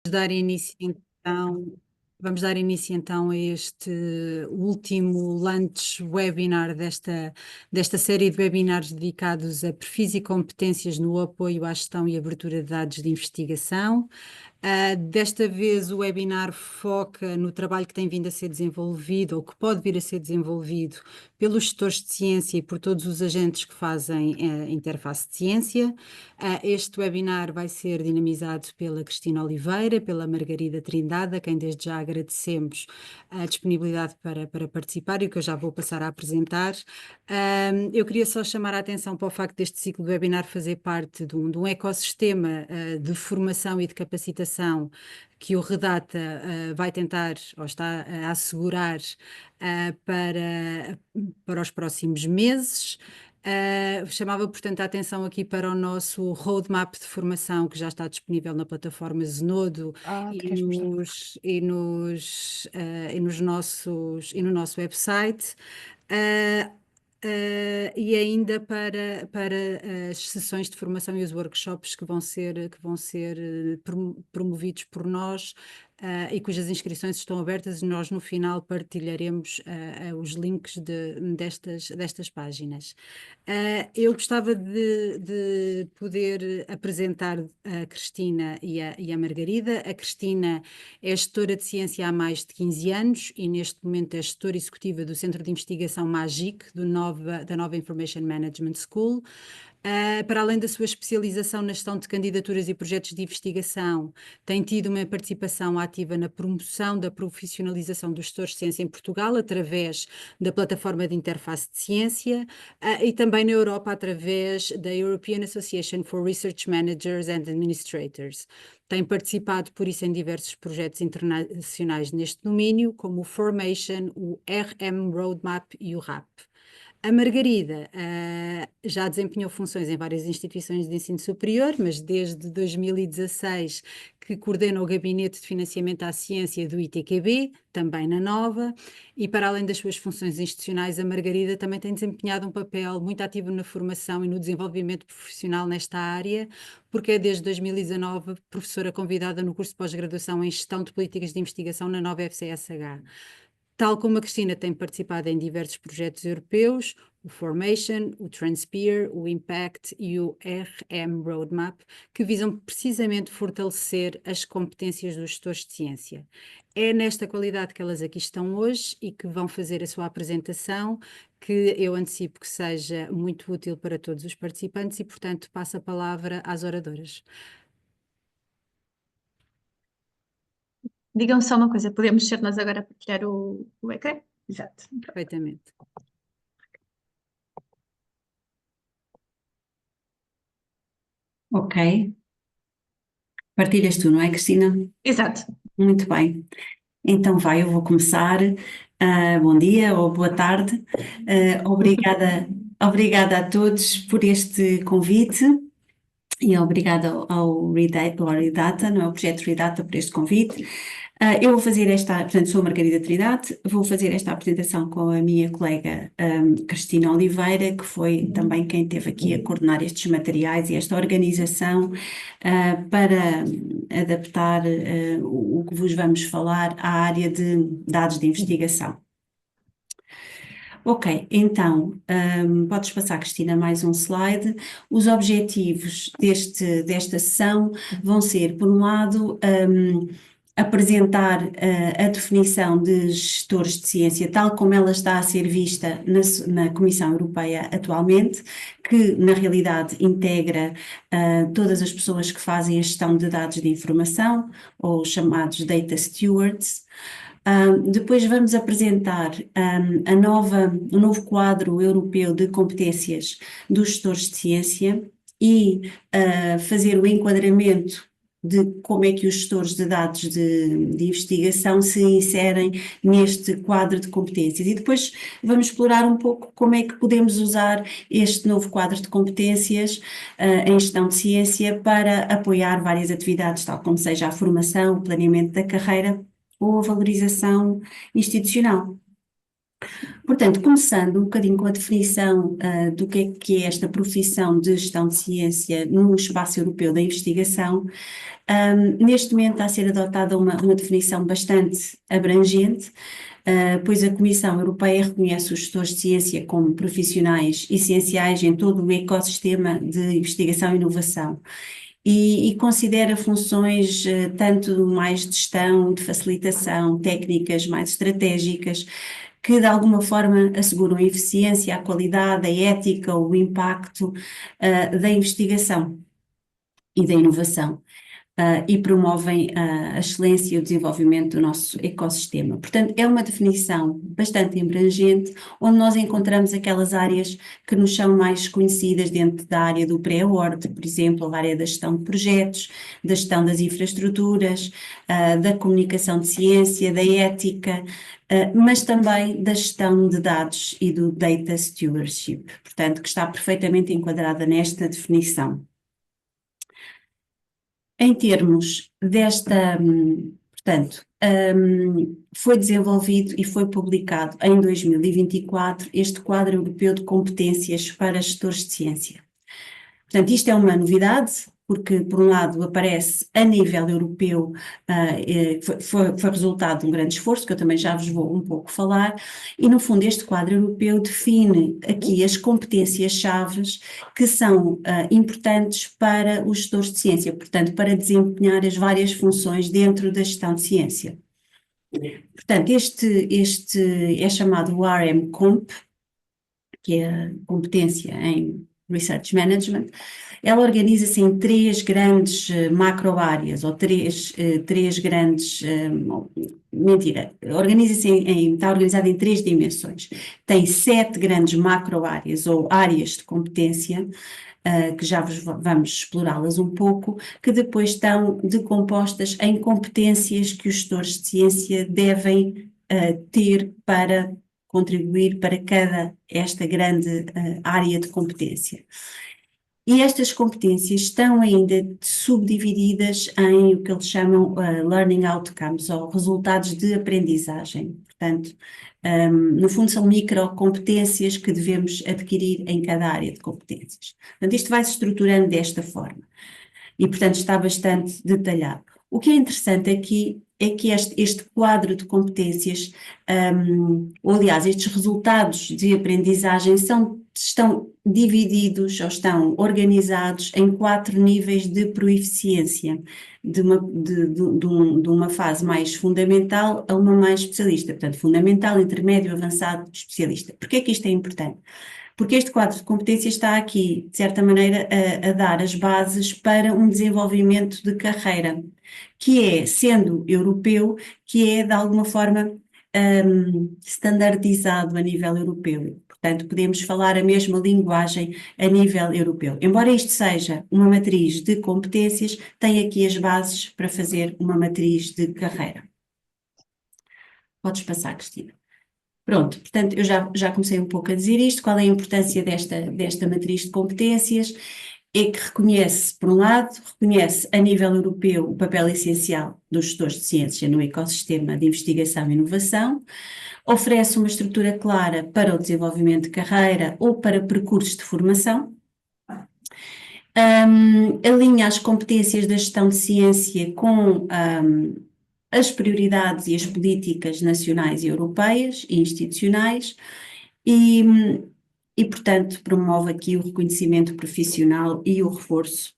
dar início então vamos dar início então a este último lunch webinar desta série de webinars dedicados a perfis e competências no apoio à gestão e abertura de dados de investigação. Desta vez o webinar foca no trabalho que tem vindo a ser desenvolvido ou que pode vir a ser desenvolvido pelos gestores de ciência e por todos os agentes que fazem a interface de ciência. Este webinar vai ser dinamizado pela Cristina Oliveira, pela Margarida Trindade, a quem desde já agradecemos a disponibilidade para participar e que eu já vou passar a apresentar. Eu queria só chamar a atenção para o facto deste ciclo de webinar fazer parte de um ecossistema de formação e de capacitação que o Redata vai tentar ou está a assegurar para os próximos meses. Chamava, portanto, a atenção aqui para o nosso roadmap de formação que já está disponível na plataforma Zenodo e no nosso website. E ainda para as sessões de formação e os workshops que vão ser promovidos por nós e cujas inscrições estão abertas, e nós no final partilharemos os links destas páginas. Eu gostava de poder apresentar a Cristina e a Margarida. A Cristina é gestora de ciência há mais de 15 anos e neste momento é gestora executiva do Centro de Investigação MAGIC, da Nova Information Management School. Para além da sua especialização na gestão de candidaturas e projetos de investigação, tem tido uma participação ativa na promoção da profissionalização dos gestores de ciência em Portugal, através da plataforma de interface de ciência, e também na Europa, através da European Association for Research Managers and Administrators. Tem participado, por isso, em diversos projetos internacionais neste domínio, como o Formation, o RM Roadmap e o RAP. A Margarida já desempenhou funções em várias instituições de ensino superior, mas desde 2016 que coordena o Gabinete de Financiamento à Ciência do ITQB, também na Nova, e para além das suas funções institucionais, a Margarida também tem desempenhado um papel muito ativo na formação e no desenvolvimento profissional nesta área, porque é desde 2019 professora convidada no curso de pós-graduação em Gestão de Políticas de Investigação na Nova FCSH. Tal como a Cristina tem participado em diversos projetos europeus, o Formation, o Transpeer, o Impact e o RM Roadmap, que visam precisamente fortalecer as competências dos gestores de ciência. É nesta qualidade que elas aqui estão hoje e que vão fazer a sua apresentação, que eu antecipo que seja muito útil para todos os participantes e, portanto, passo a palavra às oradoras. Digam-me só uma coisa, podemos ser nós agora a partilhar o ecrã? Exato. Perfeitamente. Ok. Partilhas tu, não é, Cristina? Exato. Muito bem. Então eu vou começar. Bom dia ou boa tarde. Obrigada a todos por este convite e obrigada ao Redata, não é, o projeto Redata, por este convite. Eu vou fazer portanto, sou a Margarida Trindade, vou fazer esta apresentação com a minha colega Cristina Oliveira, que foi também quem esteve aqui a coordenar estes materiais e esta organização para adaptar o que vos vamos falar à área de dados de investigação. Ok, então, podes passar, Cristina, mais um slide. Os objetivos desta sessão vão ser, por um lado, apresentar a definição de gestores de ciência, tal como ela está a ser vista na Comissão Europeia atualmente, que na realidade integra todas as pessoas que fazem a gestão de dados de informação, ou chamados Data Stewards. Depois vamos apresentar o novo quadro europeu de competências dos gestores de ciência e fazer o enquadramento de como é que os gestores de dados de investigação se inserem neste quadro de competências. E depois vamos explorar um pouco como é que podemos usar este novo quadro de competências em gestão de ciência para apoiar várias atividades, tal como seja a formação, o planeamento da carreira ou a valorização institucional. Portanto, começando um bocadinho com a definição do que é esta profissão de gestão de ciência no espaço europeu da investigação, neste momento está a ser adotada uma definição bastante abrangente, pois a Comissão Europeia reconhece os gestores de ciência como profissionais essenciais em todo o ecossistema de investigação e inovação. E considera funções tanto mais de gestão, de facilitação, técnicas mais estratégicas, que de alguma forma asseguram a eficiência, a qualidade, a ética, o impacto da investigação e da inovação. E promovem a excelência e o desenvolvimento do nosso ecossistema. Portanto, é uma definição bastante abrangente, onde nós encontramos aquelas áreas que nos são mais conhecidas dentro da área do pré-award, por exemplo, a área da gestão de projetos, da gestão das infraestruturas, da comunicação de ciência, da ética, mas também da gestão de dados e do data stewardship, portanto, que está perfeitamente enquadrada nesta definição. Em termos desta, portanto, foi desenvolvido e foi publicado em 2024 este quadro europeu de competências para gestores de ciência. Portanto, isto é uma novidade, porque, por um lado, aparece a nível europeu, foi resultado de um grande esforço, que eu também já vos vou um pouco falar, e, no fundo, este quadro europeu define aqui as competências-chaves que são importantes para os gestores de ciência, portanto, para desempenhar as várias funções dentro da gestão de ciência. Portanto, este é chamado o RMComp, que é a competência em Research Management. Ela organiza-se em três grandes macro-áreas, ou três grandes, mentira, está organizada em três dimensões. Tem 7 grandes macro-áreas, ou áreas de competência, que já vamos explorá-las um pouco, que depois estão decompostas em competências que os gestores de ciência devem ter para contribuir para esta grande área de competência. E estas competências estão ainda subdivididas em o que eles chamam learning outcomes, ou resultados de aprendizagem. Portanto, no fundo são microcompetências que devemos adquirir em cada área de competências. Portanto, isto vai se estruturando desta forma e, portanto, está bastante detalhado. O que é interessante aqui é que este quadro de competências, ou aliás, estes resultados de aprendizagem estão divididos ou estão organizados em 4 níveis de proeficiência, de uma fase mais fundamental a uma mais especialista. Portanto, fundamental, intermédio, avançado, especialista. Porquê é que isto é importante? Porque este quadro de competências está aqui, de certa maneira, a dar as bases para um desenvolvimento de carreira, que é, sendo europeu, que é de alguma forma standardizado a nível europeu. Portanto, podemos falar a mesma linguagem a nível europeu. Embora isto seja uma matriz de competências, tem aqui as bases para fazer uma matriz de carreira. Podes passar, Cristina. Pronto, portanto, eu já comecei um pouco a dizer isto. Qual é a importância desta matriz de competências? É que reconhece, por um lado, reconhece a nível europeu o papel essencial dos gestores de ciência no ecossistema de investigação e inovação, oferece uma estrutura clara para o desenvolvimento de carreira ou para percursos de formação, alinha as competências da gestão de ciência com as prioridades e as políticas nacionais e europeias e institucionais e, portanto, promove aqui o reconhecimento profissional e o reforço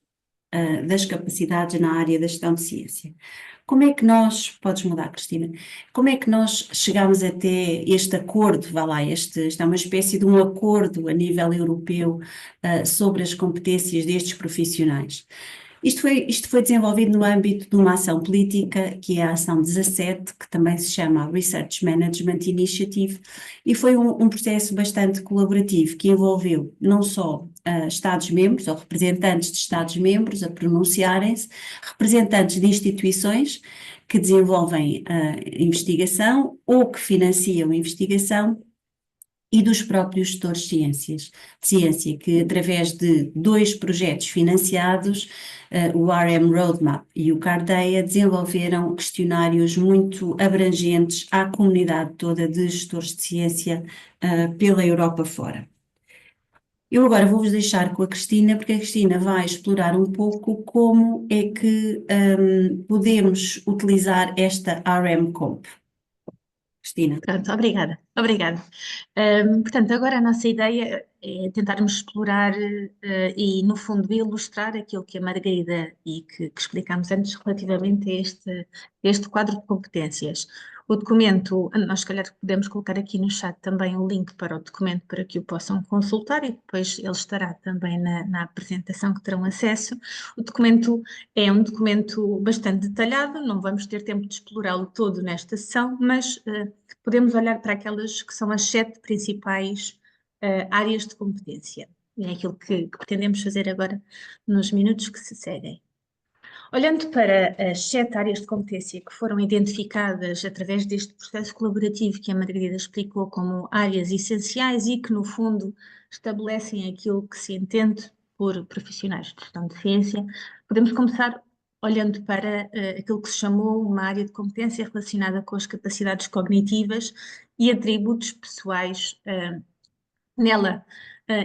das capacidades na área da gestão de ciência. Como é que podes mudar, Cristina, como é que nós chegamos até este acordo, isto é uma espécie de um acordo a nível europeu sobre as competências destes profissionais? Isto foi desenvolvido no âmbito de uma ação política, que é a ação 17, que também se chama Research Management Initiative, e foi um processo bastante colaborativo, que envolveu não só Estados-membros, ou representantes de Estados-membros a pronunciarem-se, representantes de instituições que desenvolvem investigação ou que financiam investigação, e dos próprios gestores de ciência, que através de 2 projetos financiados, o RM Roadmap e o Cardeia, desenvolveram questionários muito abrangentes à comunidade toda de gestores de ciência, pela Europa fora. Eu agora vou-vos deixar com a Cristina, porque a Cristina vai explorar um pouco como é que podemos utilizar esta RM Comp. Cristina. Pronto, obrigada, obrigada. Portanto, agora a nossa ideia é tentarmos explorar e, no fundo, ilustrar aquilo que a Margarida e que explicámos antes relativamente a este quadro de competências. O documento, nós se calhar podemos colocar aqui no chat também o link para o documento para que o possam consultar e depois ele estará também na apresentação que terão acesso. O documento é um documento bastante detalhado, não vamos ter tempo de explorá-lo todo nesta sessão, mas podemos olhar para aquelas que são as 7 principais áreas de competência. E é aquilo que pretendemos fazer agora nos minutos que se seguem. Olhando para as 7 áreas de competência que foram identificadas através deste processo colaborativo que a Margarida explicou como áreas essenciais e que, no fundo, estabelecem aquilo que se entende por profissionais de gestão de ciência, podemos começar olhando para aquilo que se chamou uma área de competência relacionada com as capacidades cognitivas e atributos pessoais. Nela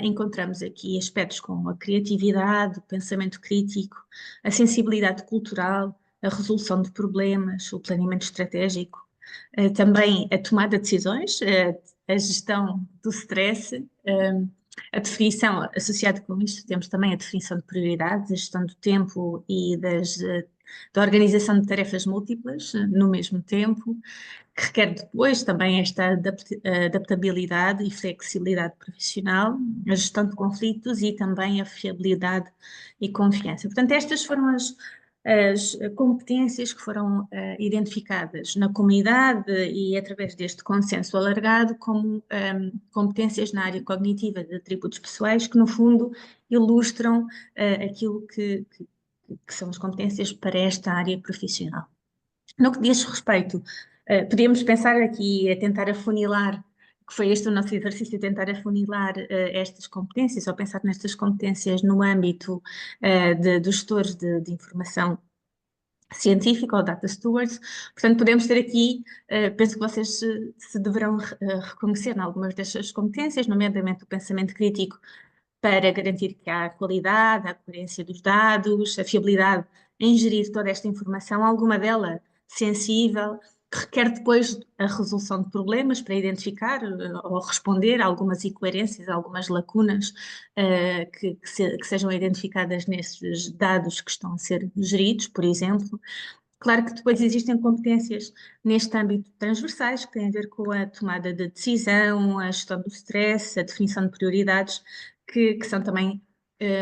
encontramos aqui aspectos como a criatividade, o pensamento crítico, a sensibilidade cultural, a resolução de problemas, o planeamento estratégico, também a tomada de decisões, a gestão do stress, a definição, associada com isto, temos também a definição de prioridades, a gestão do tempo e da organização de tarefas múltiplas no mesmo tempo, que requer depois também esta adaptabilidade e flexibilidade profissional, a gestão de conflitos e também a fiabilidade e confiança. Portanto, estas foram as competências que foram identificadas na comunidade e através deste consenso alargado como competências na área cognitiva de atributos pessoais que, no fundo, ilustram aquilo que são as competências para esta área profissional. No que diz respeito, podíamos pensar aqui a tentar afunilar, que foi este o nosso exercício, tentar afunilar estas competências, ou pensar nestas competências no âmbito dos gestores de informação científica ou data stewards. Portanto, podemos ter aqui, penso que vocês se deverão reconhecer em algumas destas competências, nomeadamente o pensamento crítico, para garantir que há qualidade, a coerência dos dados, a fiabilidade em gerir toda esta informação, alguma dela sensível, que requer depois a resolução de problemas para identificar ou responder a algumas incoerências, a algumas lacunas que sejam identificadas nesses dados que estão a ser geridos, por exemplo. Claro que depois existem competências neste âmbito transversais que têm a ver com a tomada de decisão, a gestão do stress, a definição de prioridades, que são também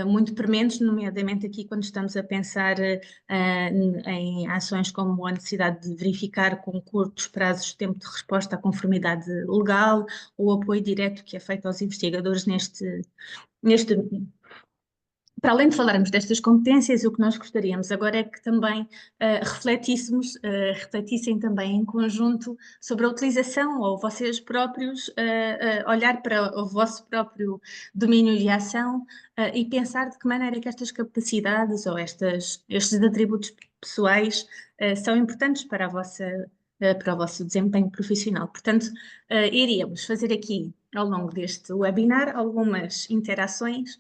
muito prementes, nomeadamente aqui quando estamos a pensar em ações como a necessidade de verificar com curtos prazos de tempo de resposta à conformidade legal ou o apoio direto que é feito aos investigadores neste para além de falarmos destas competências, o que nós gostaríamos agora é que também refletissem também em conjunto sobre a utilização, ou vocês próprios olhar para o vosso próprio domínio de ação e pensar de que maneira que estas capacidades ou estes atributos pessoais são importantes para o vosso desempenho profissional. Portanto, iríamos fazer aqui, ao longo deste webinar, algumas interações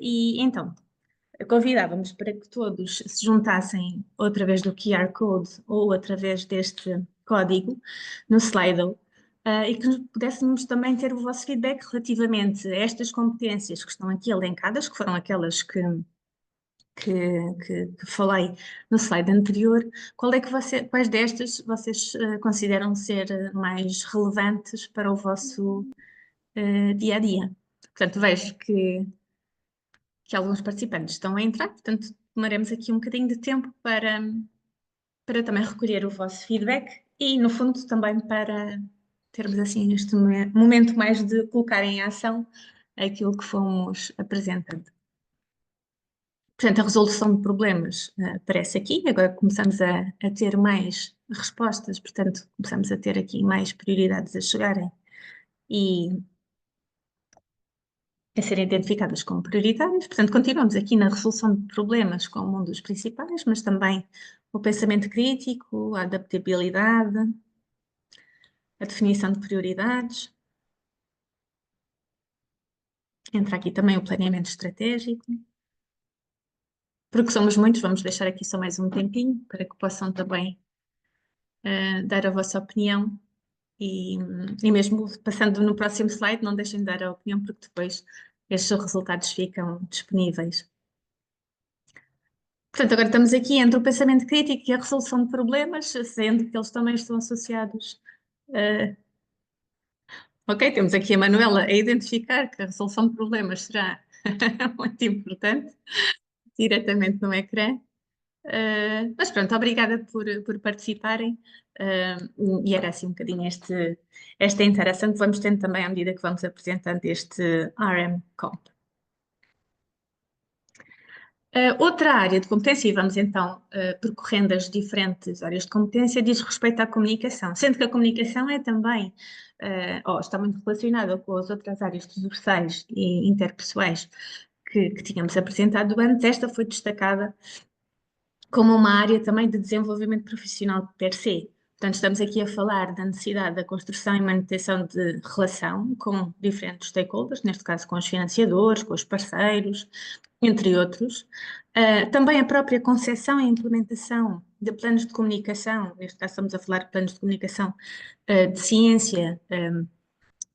e então, convidávamos para que todos se juntassem ou através do QR Code ou através deste código no Slido e que pudéssemos também ter o vosso feedback relativamente a estas competências que estão aqui elencadas, que foram aquelas que falei no slide anterior. Quais destas vocês consideram ser mais relevantes para o vosso dia a dia? Portanto, vejo que alguns participantes estão a entrar, portanto, tomaremos aqui um bocadinho de tempo para também recolher o vosso feedback e, no fundo, também para termos assim este momento mais de colocar em ação aquilo que fomos apresentando. Portanto, a resolução de problemas aparece aqui, agora começamos a ter mais respostas, portanto, começamos a ter aqui mais prioridades a chegarem e a serem identificadas como prioritárias. Portanto, continuamos aqui na resolução de problemas como um dos principais, mas também o pensamento crítico, a adaptabilidade, a definição de prioridades. Entra aqui também o planeamento estratégico. Porque somos muitos, vamos deixar aqui só mais um tempinho para que possam também dar a vossa opinião. E mesmo passando no próximo slide, não deixem de dar a opinião, porque depois estes resultados ficam disponíveis. Portanto, agora estamos aqui entre o pensamento crítico e a resolução de problemas, sendo que eles também estão associados. Ok, temos aqui a Manuela a identificar que a resolução de problemas será muito importante, diretamente no ecrã. Mas pronto, obrigada por participarem. E era assim um bocadinho esta interação que vamos tendo também à medida que vamos apresentando este RM Comp. Outra área de competência, e vamos então percorrendo as diferentes áreas de competência, diz respeito à comunicação, sendo que a comunicação é também, está muito relacionada com as outras áreas transversais e interpessoais que tínhamos apresentado antes. Esta foi destacada como uma área também de desenvolvimento profissional per se. Portanto, estamos aqui a falar da necessidade da construção e manutenção de relação com diferentes stakeholders, neste caso com os financiadores, com os parceiros, entre outros. Também a própria concepção e implementação de planos de comunicação, neste caso estamos a falar de planos de comunicação de ciência,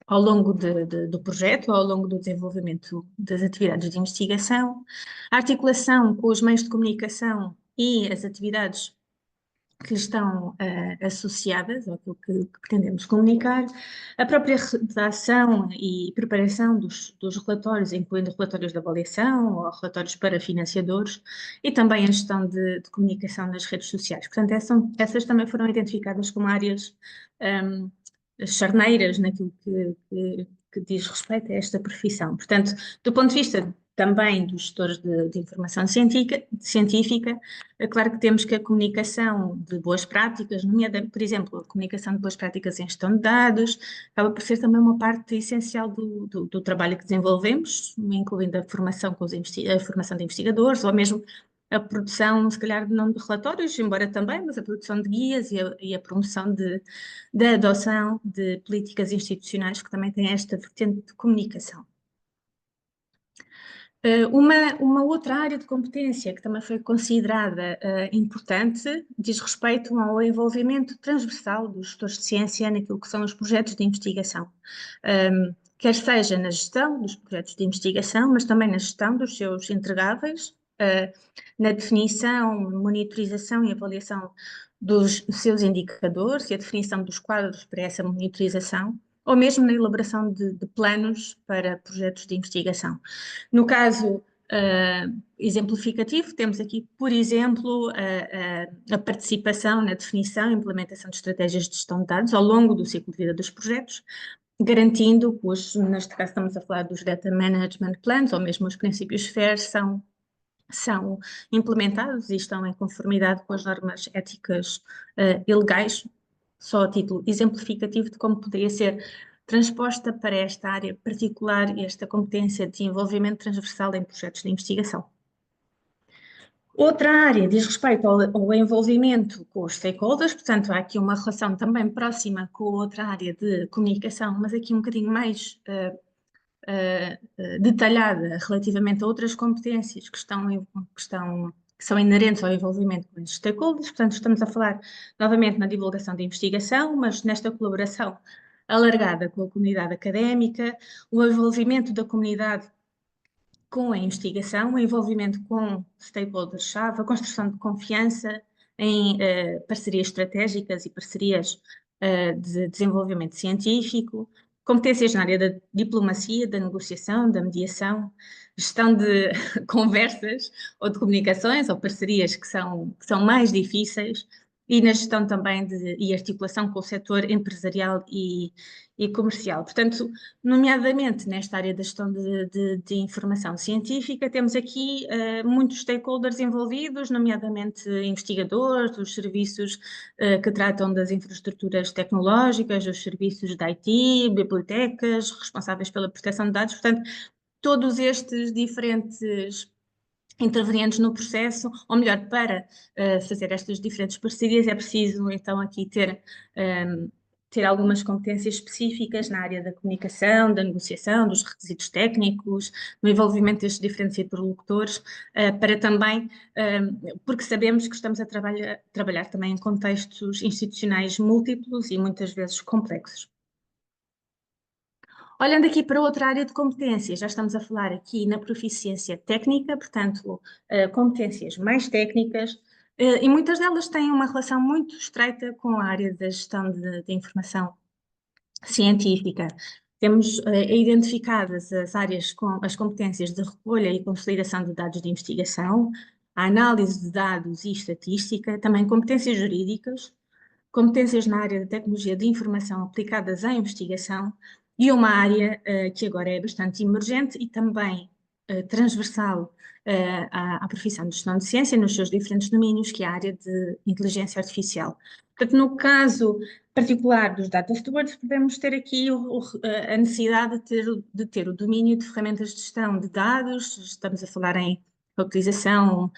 ao longo do projeto, ao longo do desenvolvimento das atividades de investigação, a articulação com os meios de comunicação e as atividades que lhe estão associadas àquilo que pretendemos comunicar, a própria redação e preparação dos relatórios, incluindo relatórios de avaliação ou relatórios para financiadores, e também a gestão de comunicação nas redes sociais. Portanto, essas também foram identificadas como áreas charneiras naquilo que diz respeito a esta profissão. Portanto, do ponto de vista também dos gestores de informação científica, é claro que temos que a comunicação de boas práticas, nomeadamente, por exemplo, a comunicação de boas práticas em gestão de dados, acaba por ser também uma parte essencial do trabalho que desenvolvemos, incluindo a formação, a formação de investigadores, ou mesmo a produção, se calhar, não de relatórios, embora também, mas a produção de guias e a promoção da adoção de políticas institucionais que também têm esta vertente de comunicação. Uma outra área de competência que também foi considerada importante diz respeito ao envolvimento transversal dos gestores de ciência naquilo que são os projetos de investigação. Quer seja na gestão dos projetos de investigação, mas também na gestão dos seus entregáveis, na definição, monitorização e avaliação dos seus indicadores e a definição dos quadros para essa monitorização, ou mesmo na elaboração de planos para projetos de investigação. No caso exemplificativo, temos aqui, por exemplo, a participação na definição e implementação de estratégias de gestão de dados ao longo do ciclo de vida dos projetos, garantindo que, neste caso estamos a falar dos Data Management Plans, ou mesmo os princípios FAIR, são implementados e estão em conformidade com as normas éticas e legais, só a título exemplificativo de como poderia ser transposta para esta área particular e esta competência de envolvimento transversal em projetos de investigação. Outra área diz respeito ao envolvimento com os stakeholders, portanto há aqui uma relação também próxima com outra área de comunicação, mas aqui um bocadinho mais detalhada relativamente a outras competências que são inerentes ao envolvimento com os stakeholders. Portanto, estamos a falar novamente na divulgação de investigação, mas nesta colaboração alargada com a comunidade académica, o envolvimento da comunidade com a investigação, o envolvimento com stakeholders-chave, a construção de confiança em parcerias estratégicas e parcerias de desenvolvimento científico, competências na área da diplomacia, da negociação, da mediação, gestão de conversas ou de comunicações ou parcerias que são mais difíceis, e na gestão também e articulação com o setor empresarial e comercial. Portanto, nomeadamente nesta área da gestão de informação científica, temos aqui muitos stakeholders envolvidos, nomeadamente investigadores, os serviços que tratam das infraestruturas tecnológicas, os serviços de IT, bibliotecas, responsáveis pela proteção de dados. Portanto, todos estes diferentes intervenientes no processo, ou melhor, para fazer estas diferentes parcerias, é preciso então aqui ter algumas competências específicas na área da comunicação, da negociação, dos requisitos técnicos, no envolvimento destes diferentes interlocutores, para também, porque sabemos que estamos a trabalhar também em contextos institucionais múltiplos e muitas vezes complexos. Olhando aqui para outra área de competências, já estamos a falar aqui na proficiência técnica, portanto, competências mais técnicas, e muitas delas têm uma relação muito estreita com a área da gestão de informação científica. Temos identificadas as áreas com as competências de recolha e consolidação de dados de investigação, a análise de dados e estatística, também competências jurídicas, competências na área da tecnologia de informação aplicadas à investigação e uma área que agora é bastante emergente e também transversal à profissão de gestão de ciência nos seus diferentes domínios, que é a área de inteligência artificial. Portanto, no caso particular dos data stewards, podemos ter aqui a necessidade de ter o domínio de ferramentas de gestão de dados, estamos a falar em a utilização,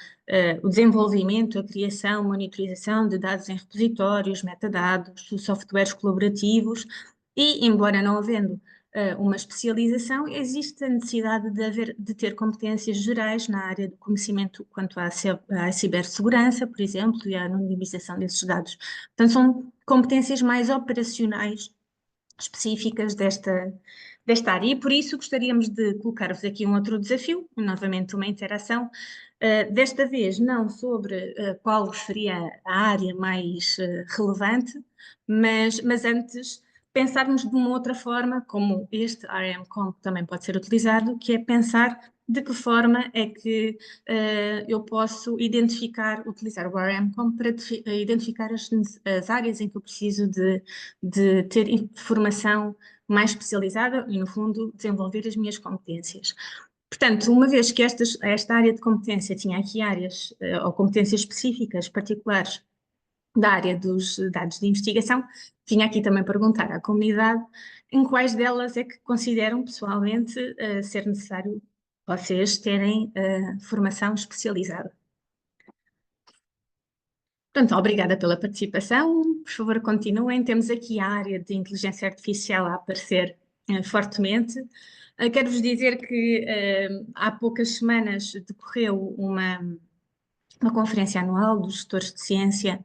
o desenvolvimento, a criação, monitorização de dados em repositórios, metadados, softwares colaborativos e, embora não havendo uma especialização, existe a necessidade de ter competências gerais na área do conhecimento quanto à cibersegurança, por exemplo, e à anonimização desses dados. Portanto, são competências mais operacionais específicas desta área, e por isso gostaríamos de colocar-vos aqui um outro desafio, novamente uma interação, desta vez não sobre qual seria a área mais relevante, mas antes pensarmos de uma outra forma, como este RMComp também pode ser utilizado, que é pensar de que forma é que eu posso utilizar o RMComp para identificar as áreas em que eu preciso de ter informação mais especializada e, no fundo, desenvolver as minhas competências. Portanto, uma vez que esta área de competência tinha aqui áreas ou competências específicas particulares da área dos dados de investigação, tinha aqui também perguntar à comunidade em quais delas é que consideram pessoalmente ser necessário vocês terem formação especializada. Portanto, obrigada pela participação. Por favor, continuem. Temos aqui a área de inteligência artificial a aparecer fortemente. Quero-vos dizer que há poucas semanas decorreu uma conferência anual dos gestores de ciência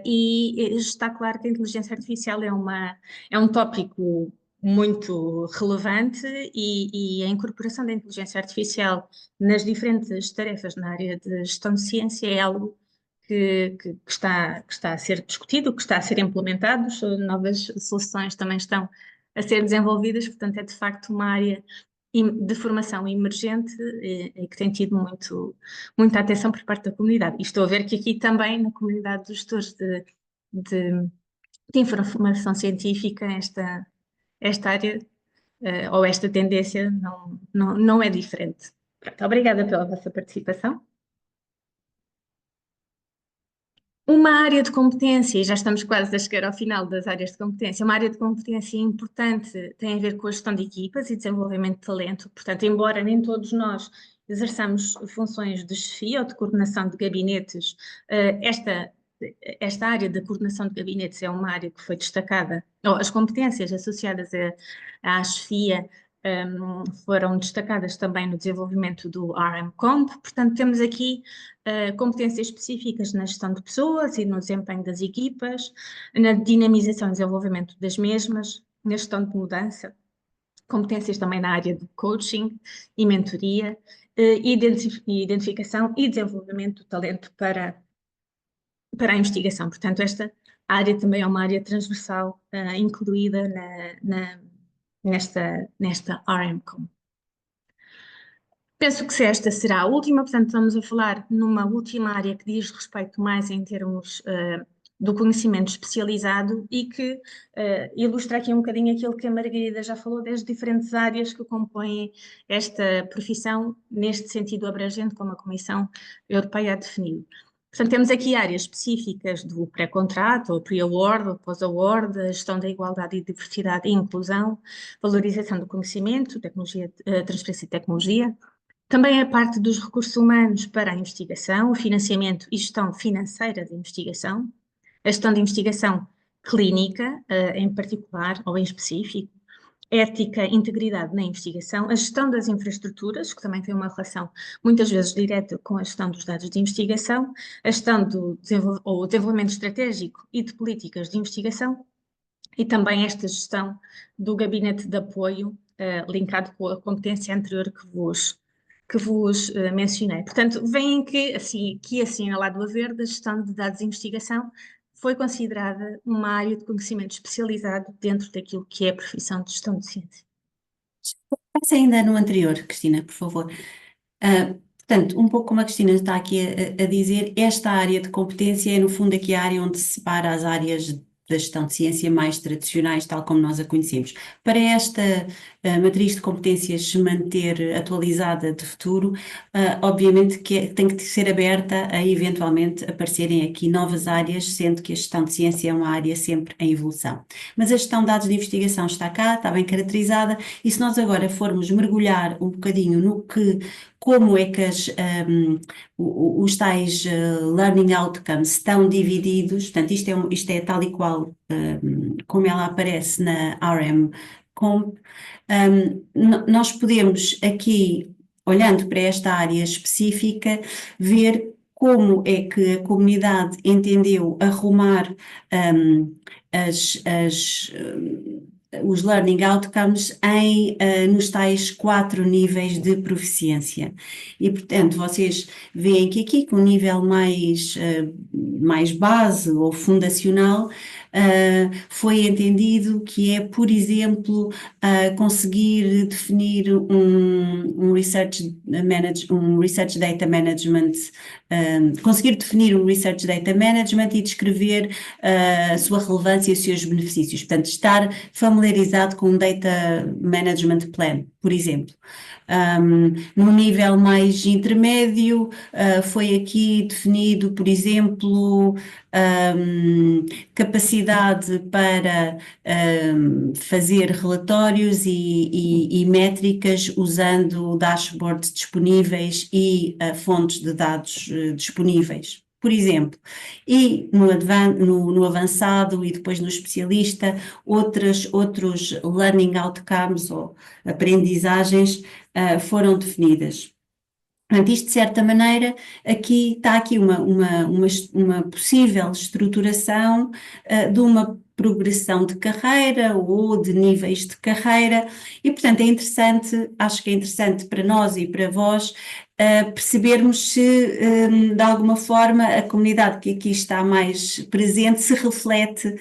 e está claro que a inteligência artificial é um tópico muito relevante e a incorporação da inteligência artificial nas diferentes tarefas na área de gestão de ciência é algo que está a ser discutido, que está a ser implementado, novas soluções também estão a ser desenvolvidas, portanto é de facto uma área de formação emergente e que tem tido muita atenção por parte da comunidade. E estou a ver que aqui também na comunidade dos gestores de informação científica esta área ou esta tendência não é diferente. Pronto, obrigada pela vossa participação. Uma área de competência, e já estamos quase a chegar ao final das áreas de competência, uma área de competência importante tem a ver com a gestão de equipas e desenvolvimento de talento. Portanto, embora nem todos nós exerçamos funções de chefia ou de coordenação de gabinetes, esta área da coordenação de gabinetes é uma área que foi destacada, ou as competências associadas à chefia foram destacadas também no desenvolvimento do RMComp. Portanto, temos aqui competências específicas na gestão de pessoas e no desempenho das equipas, na dinamização e desenvolvimento das mesmas, na gestão de mudança, competências também na área de coaching e mentoria, identificação e desenvolvimento do talento para a investigação. Portanto, esta área também é uma área transversal incluída nesta RMComp. Penso que esta será a última, portanto, estamos a falar numa última área que diz respeito mais em termos do conhecimento especializado e que ilustra aqui um bocadinho aquilo que a Margarida já falou, das diferentes áreas que compõem esta profissão, neste sentido abrangente, como a Comissão Europeia a definiu. Portanto, temos aqui áreas específicas do pré-contrato, ou pre-award, ou pós-award, a gestão da igualdade e diversidade e inclusão, valorização do conhecimento, tecnologia, transferência de tecnologia. Também a parte dos recursos humanos para a investigação, o financiamento e gestão financeira da investigação, a gestão de investigação clínica, em particular ou em específico, ética, integridade na investigação, a gestão das infraestruturas, que também tem uma relação muitas vezes direta com a gestão dos dados de investigação, a gestão do ou o desenvolvimento estratégico e de políticas de investigação, e também esta gestão do gabinete de apoio, linkado com a competência anterior que vos mencionei. Portanto, veem que, assim, ao lado a verde, a gestão de dados de investigação foi considerada uma área de conhecimento especializado dentro daquilo que é a profissão de gestão de ciência. Passa ainda no anterior, Cristina, por favor. Portanto, um pouco como a Cristina está aqui a dizer, esta área de competência é, no fundo, aqui a área onde se separa as áreas da gestão de ciência mais tradicionais, tal como nós a conhecemos. Para esta matriz de competências se manter atualizada de futuro, obviamente que tem que ser aberta a eventualmente aparecerem aqui novas áreas, sendo que a gestão de ciência é uma área sempre em evolução. Mas a gestão de dados de investigação está cá, está bem caracterizada, e se nós agora formos mergulhar um bocadinho no que como é que os tais learning outcomes estão divididos, portanto, isto é tal e qual como ela aparece na RM Comp. Nós podemos aqui, olhando para esta área específica, ver como é que a comunidade entendeu arrumar os learning outcomes nos tais 4 níveis de proficiência. E, portanto, vocês veem que aqui, com um nível mais base ou fundacional, foi entendido que é, por exemplo, conseguir definir um research data management, conseguir definir um research data management e descrever a sua relevância e os seus benefícios. Portanto, estar familiarizado com um data management plan, por exemplo. Num nível mais intermédio, foi aqui definido, por exemplo, capacidade para fazer relatórios e métricas usando dashboards disponíveis e fontes de dados disponíveis, por exemplo. E no avançado e depois no especialista, outros learning outcomes ou aprendizagens foram definidas. Portanto, isto de certa maneira, está aqui uma possível estruturação de uma progressão de carreira ou de níveis de carreira e, portanto, acho que é interessante para nós e para vós percebermos se, de alguma forma, a comunidade que aqui está mais presente se reflete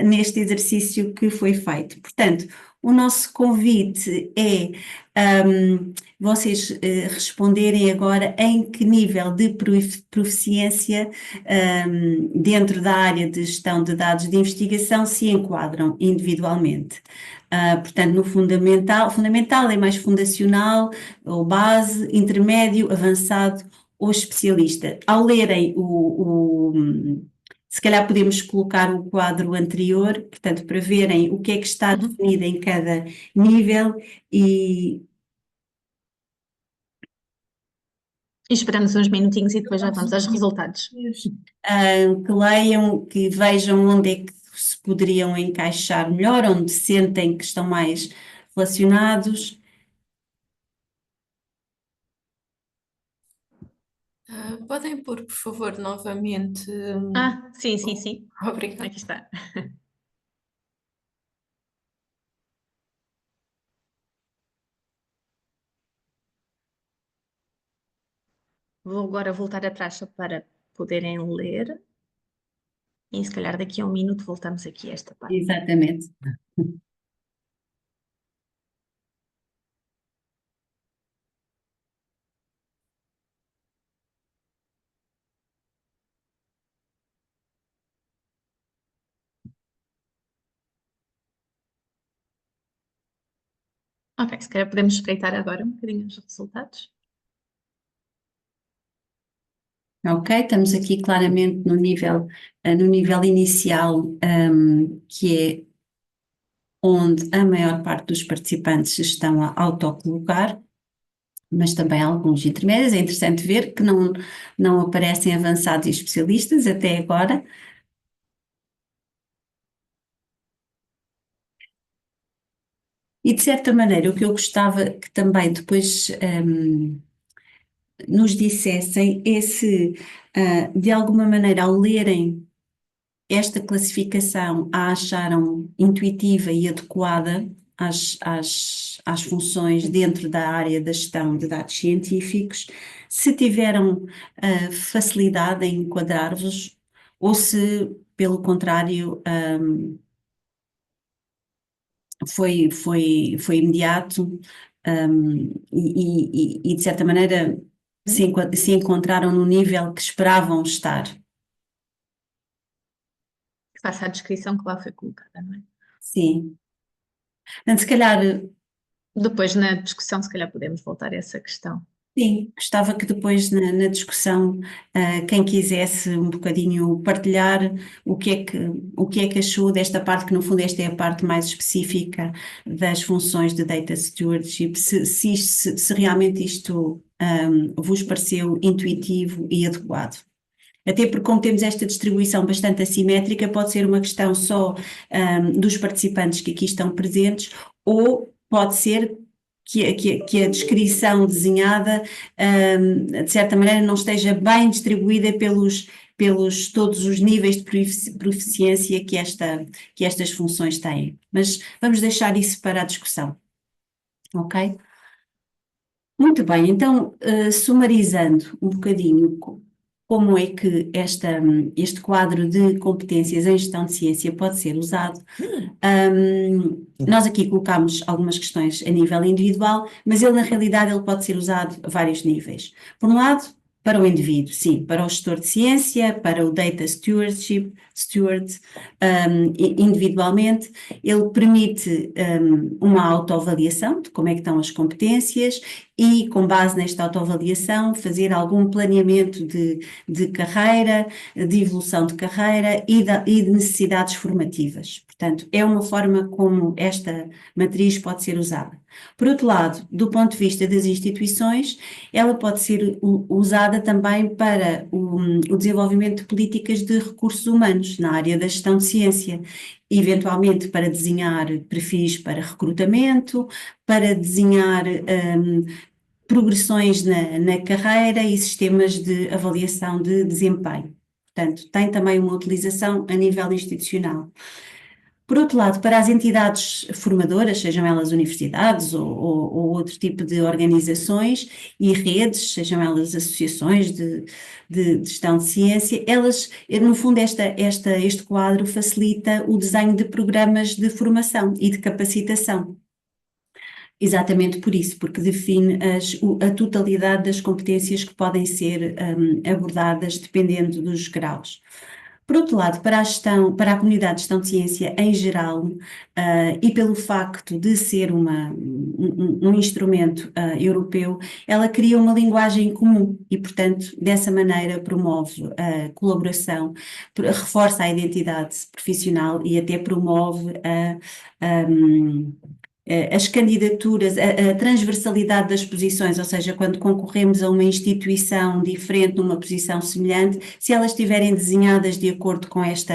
neste exercício que foi feito. Portanto, o nosso convite é vocês responderem agora em que nível de proficiência dentro da área de gestão de dados de investigação se enquadram individualmente. Portanto, no fundamental é mais fundacional, ou base, intermédio, avançado ou especialista. Ao lerem se calhar podemos colocar o quadro anterior, portanto, para verem o que é que está definido em cada nível e esperamos uns minutinhos e depois já vamos aos resultados. Que leiam, que vejam onde é que se poderiam encaixar melhor, onde sentem que estão mais relacionados. Podem pôr, por favor, novamente. Sim, sim, sim. Obrigada. Aqui está. Vou agora voltar atrás só para poderem ler. E se calhar daqui a um minuto voltamos aqui a esta parte. Exatamente. Ok, se calhar podemos espreitar agora um bocadinho os resultados. Ok, estamos aqui claramente no nível inicial, que é onde a maior parte dos participantes se estão a autocolocar, mas também alguns intermédios. É interessante ver que não aparecem avançados e especialistas até agora. E, de certa maneira, o que eu gostava que também depois nos dissessem é se, de alguma maneira, ao lerem esta classificação, a acharam intuitiva e adequada às funções dentro da área da gestão de dados científicos, se tiveram facilidade em enquadrar-vos ou se, pelo contrário, foi imediato, e de certa maneira se encontraram no nível que esperavam estar. Faça a descrição que lá foi colocada, não é? Sim. Portanto, se calhar, Depois, na discussão, se calhar podemos voltar a essa questão. sim, gostava que depois na discussão, quem quisesse um bocadinho partilhar o que é que achou desta parte, que no fundo esta é a parte mais específica das funções de Data Stewardship, se realmente isto vos pareceu intuitivo e adequado. Até porque, como temos esta distribuição bastante assimétrica, pode ser uma questão só dos participantes que aqui estão presentes, ou pode ser que a descrição desenhada, de certa maneira, não esteja bem distribuída pelos todos os níveis de proficiência que estas funções têm. Mas vamos deixar isso para a discussão, ok? Muito bem, então, sumarizando um bocadinho como é que este quadro de competências em gestão de ciência pode ser usado. Nós aqui colocamos algumas questões a nível individual, mas ele na realidade ele pode ser usado a vários níveis. Por um lado, para o indivíduo, sim, para o gestor de ciência, para o data steward, individualmente, ele permite uma autoavaliação de como é que estão as competências e, com base nesta autoavaliação, fazer algum planeamento de carreira, de evolução de carreira e de necessidades formativas. Portanto, é uma forma como esta matriz pode ser usada. Por outro lado, do ponto de vista das instituições, ela pode ser usada também para o desenvolvimento de políticas de recursos humanos na área da gestão de ciência, eventualmente para desenhar perfis para recrutamento, para desenhar progressões na carreira e sistemas de avaliação de desempenho. Portanto, tem também uma utilização a nível institucional. Por outro lado, para as entidades formadoras, sejam elas universidades ou outro tipo de organizações e redes, sejam elas associações de gestão de ciência, elas, no fundo, este quadro facilita o desenho de programas de formação e de capacitação. Exatamente por isso, porque define a totalidade das competências que podem ser abordadas dependendo dos graus. Por outro lado, para a comunidade de gestão de ciência em geral, e pelo facto de ser um instrumento europeu, ela cria uma linguagem comum e, portanto, dessa maneira promove a colaboração, reforça a identidade profissional e até promove as candidaturas, a transversalidade das posições, ou seja, quando concorremos a uma instituição diferente, numa posição semelhante, se elas estiverem desenhadas de acordo com este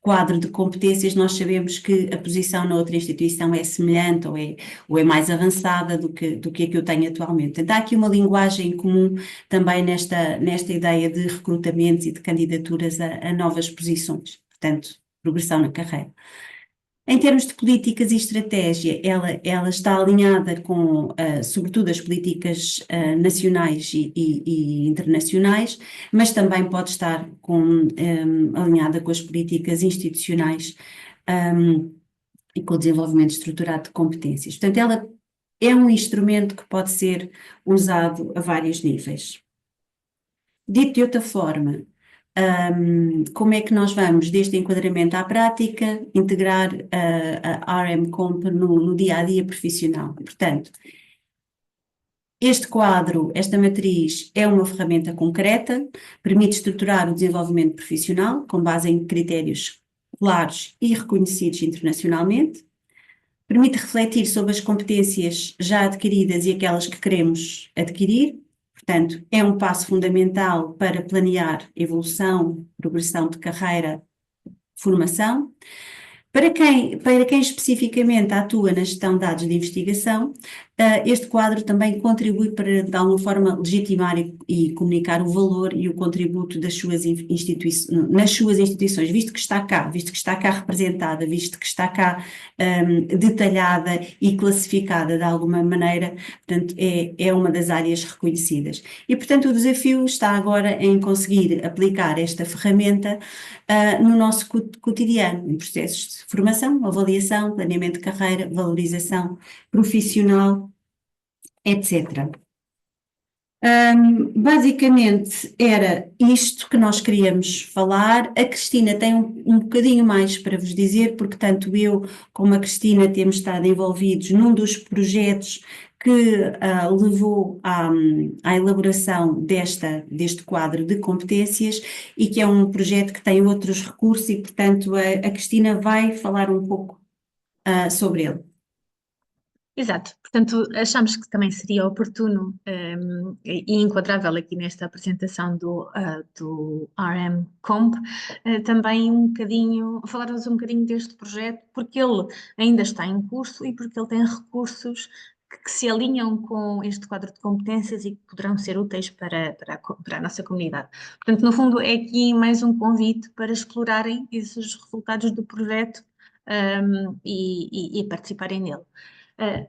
quadro de competências, nós sabemos que a posição na outra instituição é semelhante ou é mais avançada do que a que eu tenho atualmente. Portanto, há aqui uma linguagem comum também nesta ideia de recrutamentos e de candidaturas a novas posições, portanto, progressão na carreira. Em termos de políticas e estratégia, ela está alinhada com, sobretudo, as políticas nacionais e internacionais, mas também pode estar alinhada com as políticas institucionais e com o desenvolvimento estruturado de competências. Portanto, ela é um instrumento que pode ser usado a vários níveis. Dito de outra forma, como é que nós vamos, deste enquadramento à prática, integrar a RM Comp no dia a dia profissional. Portanto, este quadro, esta matriz, é uma ferramenta concreta, permite estruturar o desenvolvimento profissional com base em critérios claros e reconhecidos internacionalmente, permite refletir sobre as competências já adquiridas e aquelas que queremos adquirir. Portanto, é um passo fundamental para planear evolução, progressão de carreira, formação. Para quem especificamente atua na gestão de dados de investigação, este quadro também contribui para, de alguma forma, legitimar e comunicar o valor e o contributo das suas nas suas instituições, visto que está cá representada, visto que está cá detalhada e classificada de alguma maneira, portanto, é uma das áreas reconhecidas. E, portanto, o desafio está agora em conseguir aplicar esta ferramenta no nosso cotidiano, em processos de formação, avaliação, planeamento de carreira, valorização profissional, etc. Basicamente era isto que nós queríamos falar. A Cristina tem um bocadinho mais para vos dizer, porque tanto eu como a Cristina temos estado envolvidos num dos projetos que levou à elaboração deste quadro de competências e que é um projeto que tem outros recursos e, portanto, a Cristina vai falar um pouco sobre ele. Exato, portanto, achamos que também seria oportuno e enquadrável aqui nesta apresentação do RM Comp, também falar-vos um bocadinho deste projeto, porque ele ainda está em curso e porque ele tem recursos que se alinham com este quadro de competências e que poderão ser úteis para a nossa comunidade. Portanto, no fundo, é aqui mais um convite para explorarem esses resultados do projeto e participarem nele.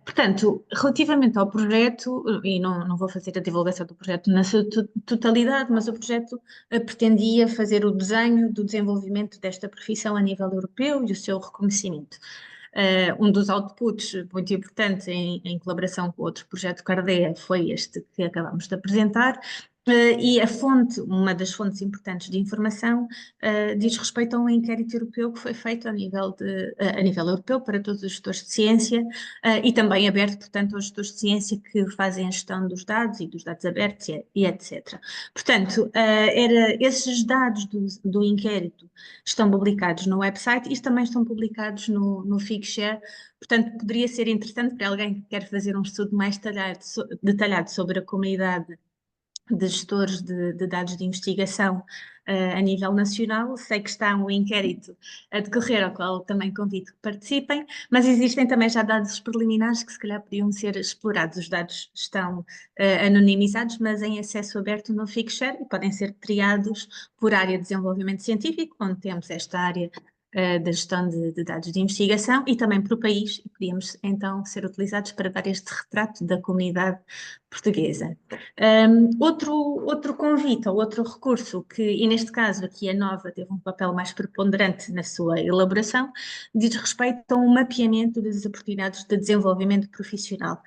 Portanto, relativamente ao projeto, e não vou fazer a divulgação do projeto na sua totalidade, mas o projeto pretendia fazer o desenho do desenvolvimento desta profissão a nível europeu e o seu reconhecimento. Um dos outputs muito importantes em colaboração com outro projeto Cardea foi este que acabamos de apresentar. E uma das fontes importantes de informação, diz respeito a um inquérito europeu que foi feito a nível europeu para todos os gestores de ciência e também aberto, portanto, aos gestores de ciência que fazem a gestão dos dados e dos dados abertos e etc. Portanto, esses dados do inquérito estão publicados no website e também estão publicados no Figshare. Portanto, poderia ser interessante para alguém que quer fazer um estudo mais detalhado sobre a comunidade de gestores de dados de investigação a nível nacional. Sei que está um inquérito a decorrer, ao qual também convido que participem, mas existem também já dados preliminares que se calhar podiam ser explorados. Os dados estão anonimizados, mas em acesso aberto no Figshare e podem ser triados por área de desenvolvimento científico, onde temos esta área da gestão de dados de investigação e também para o país, e podíamos então ser utilizados para dar este retrato da comunidade portuguesa. Outro convite ou outro recurso e neste caso aqui a Nova teve um papel mais preponderante na sua elaboração, diz respeito a um mapeamento das oportunidades de desenvolvimento profissional.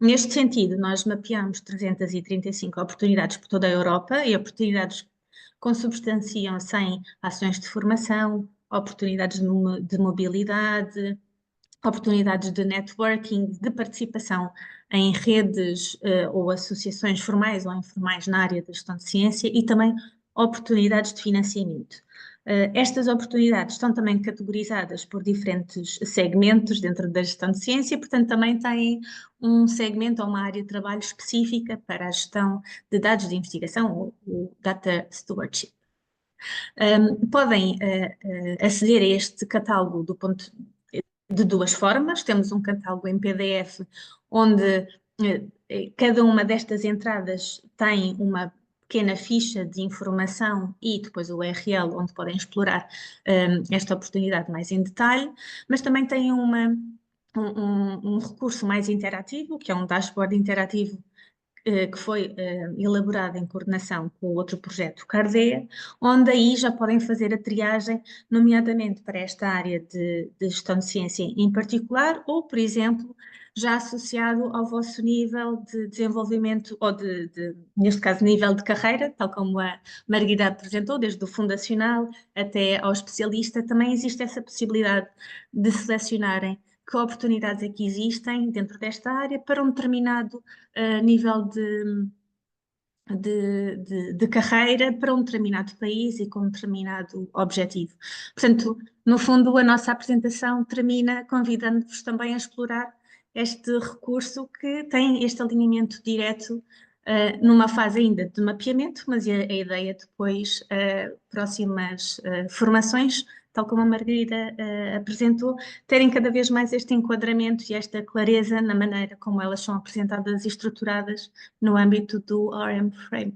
Neste sentido, nós mapeamos 335 oportunidades por toda a Europa e oportunidades consubstanciam-se em ações de formação, oportunidades de mobilidade, oportunidades de networking, de participação em redes ou associações formais ou informais na área da gestão de ciência e também oportunidades de financiamento. Estas oportunidades estão também categorizadas por diferentes segmentos dentro da gestão de ciência, portanto também têm um segmento ou uma área de trabalho específica para a gestão de dados de investigação, ou o Data Stewardship. Podem aceder a este catálogo de duas formas. Temos um catálogo em PDF onde cada uma destas entradas tem uma pequena ficha de informação e depois o URL onde podem explorar esta oportunidade mais em detalhe, mas também tem um recurso mais interativo, que é um dashboard interativo que foi elaborado em coordenação com o outro projeto Cardea, onde aí já podem fazer a triagem, nomeadamente para esta área de gestão de ciência em particular, ou, por exemplo, já associado ao vosso nível de desenvolvimento, ou neste caso, nível de carreira, tal como a Margarida apresentou, desde o fundacional até ao especialista, também existe essa possibilidade de selecionarem que oportunidades é que existem dentro desta área para um determinado nível de carreira, para um determinado país e com um determinado objetivo. Portanto, no fundo, a nossa apresentação termina convidando-vos também a explorar este recurso que tem este alinhamento direto numa fase ainda de mapeamento, mas a ideia depois, próximas formações, tal como a Margarida apresentou, terem cada vez mais este enquadramento e esta clareza na maneira como elas são apresentadas e estruturadas no âmbito do RM Frame,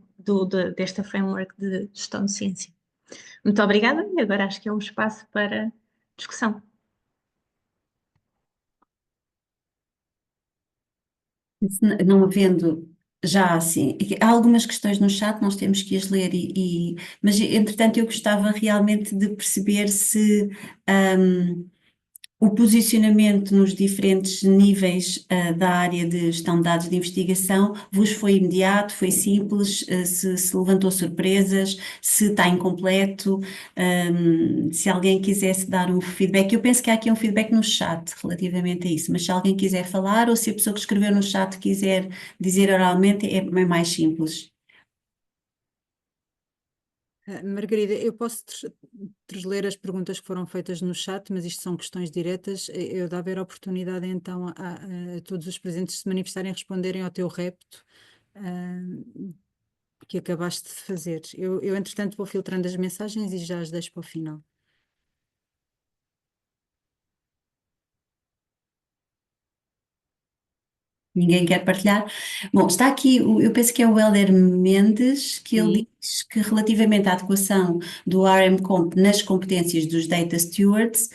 desta framework de gestão de ciência. Muito obrigada e agora acho que é um espaço para discussão. Não havendo já assim, há algumas questões no chat, nós temos que as ler, mas entretanto eu gostava realmente de perceber se o posicionamento nos diferentes níveis da área de gestão de dados de investigação vos foi imediato, foi simples, se levantou surpresas, se está incompleto, se alguém quisesse dar um feedback. Eu penso que há aqui um feedback no chat relativamente a isso, mas se alguém quiser falar ou se a pessoa que escreveu no chat quiser dizer oralmente, é mais simples. Margarida, eu posso ler as perguntas que foram feitas no chat, mas isto são questões diretas. Eu dava a oportunidade então a todos os presentes se manifestarem e responderem ao teu repto que acabaste de fazer. Eu, entretanto, vou filtrando as mensagens e já as deixo para o final. Ninguém quer partilhar? Bom, está aqui, eu penso que é o Helder Mendes, que ele diz que relativamente à adequação do RM-Comp nas competências dos Data Stewards,